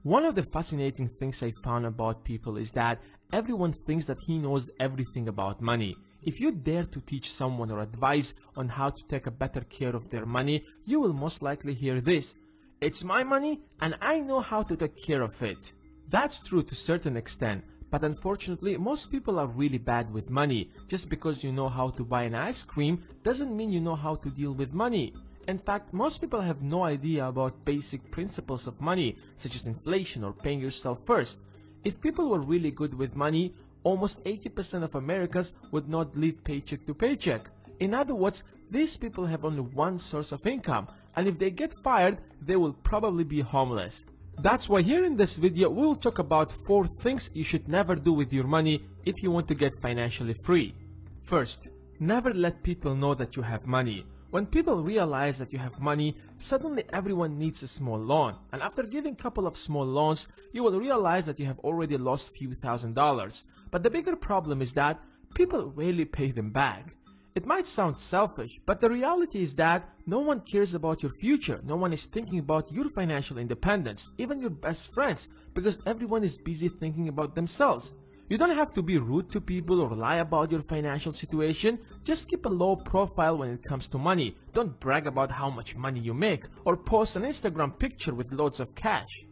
One of the fascinating things I found about people is that everyone thinks that he knows everything about money. If you dare to teach someone or advise on how to take a better care of their money, you will most likely hear this: "It's my money and I know how to take care of it." That's true to a certain extent, but unfortunately most people are really bad with money. Just because you know how to buy an ice cream doesn't mean you know how to deal with money. In fact, most people have no idea about basic principles of money, such as inflation or paying yourself first. If people were really good with money, almost 80% of Americans would not live paycheck to paycheck. In other words, these people have only one source of income, and if they get fired, they will probably be homeless. That's why here in this video, we will talk about 4 things you should never do with your money if you want to get financially free. First, never let people know that you have money. When people realize that you have money, suddenly everyone needs a small loan, and after giving a couple of small loans, you will realize that you have already lost a few $1,000s. But the bigger problem is that people rarely pay them back. It might sound selfish, but the reality is that no one cares about your future. No one is thinking about your financial independence, even your best friends, because everyone is busy thinking about themselves. You don't have to be rude to people or lie about your financial situation. Just keep a low profile when it comes to money. Don't brag about how much money you make or post an Instagram picture with loads of cash.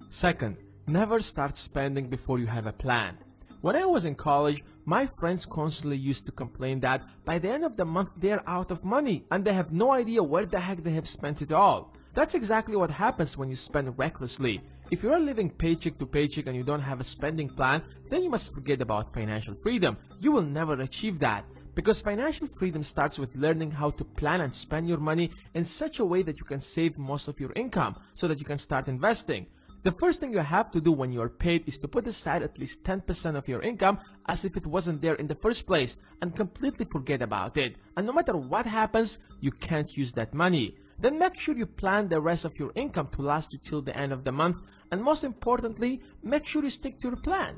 Second, never start spending before you have a plan. When I was in college, my friends constantly used to complain that by the end of the month they're out of money and they have no idea where the heck they have spent it all. That's exactly what happens when you spend recklessly. If you are living paycheck to paycheck and you don't have a spending plan, then you must forget about financial freedom. You will never achieve that, because financial freedom starts with learning how to plan and spend your money in such a way that you can save most of your income so that you can start investing. The first thing you have to do when you are paid is to put aside at least 10% of your income as if it wasn't there in the first place and completely forget about it. And no matter what happens, you can't use that money. Then make sure you plan the rest of your income to last you till the end of the month, and most importantly, make sure you stick to your plan.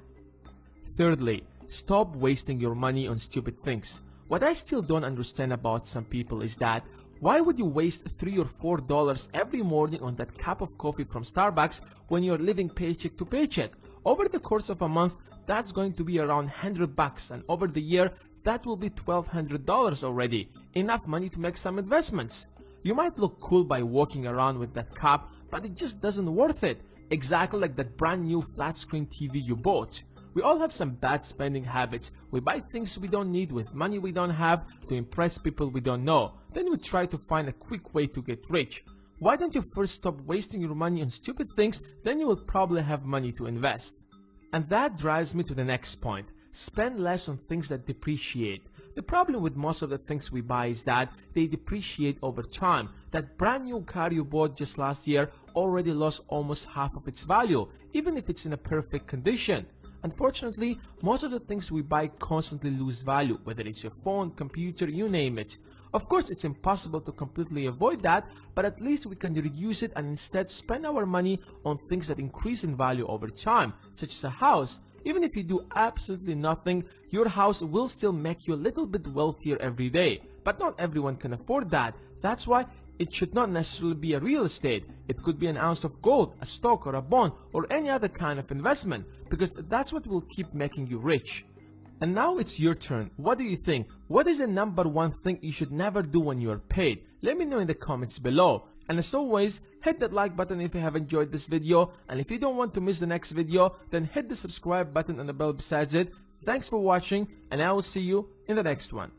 Thirdly, stop wasting your money on stupid things. What I still don't understand about some people is that why would you waste $3 or $4 every morning on that cup of coffee from Starbucks when you're living paycheck to paycheck? Over the course of a month, that's going to be around $100, and over the year, that will be $1,200 already. Enough money to make some investments. You might look cool by walking around with that cup, but it just doesn't worth it. Exactly like that brand new flat screen TV you bought. We all have some bad spending habits. We buy things we don't need with money we don't have to impress people we don't know. Then we try to find a quick way to get rich. Why don't you first stop wasting your money on stupid things, then you will probably have money to invest. And that drives me to the next point. Spend less on things that depreciate. The problem with most of the things we buy is that they depreciate over time. That brand new car you bought just last year already lost almost half of its value, even if it's in a perfect condition. Unfortunately, most of the things we buy constantly lose value, whether it's your phone, computer, you name it. Of course, it's impossible to completely avoid that, but at least we can reduce it and instead spend our money on things that increase in value over time, such as a house. Even if you do absolutely nothing, your house will still make you a little bit wealthier every day. But not everyone can afford that. That's why it should not necessarily be a real estate. It could be an ounce of gold, a stock or a bond, or any other kind of investment, because that's what will keep making you rich. And now it's your turn. What do you think? What is the number one thing you should never do when you are paid? Let me know in the comments below. And as always, hit that like button if you have enjoyed this video, and if you don't want to miss the next video, then hit the subscribe button and the bell besides it. Thanks for watching, and I will see you in the next one.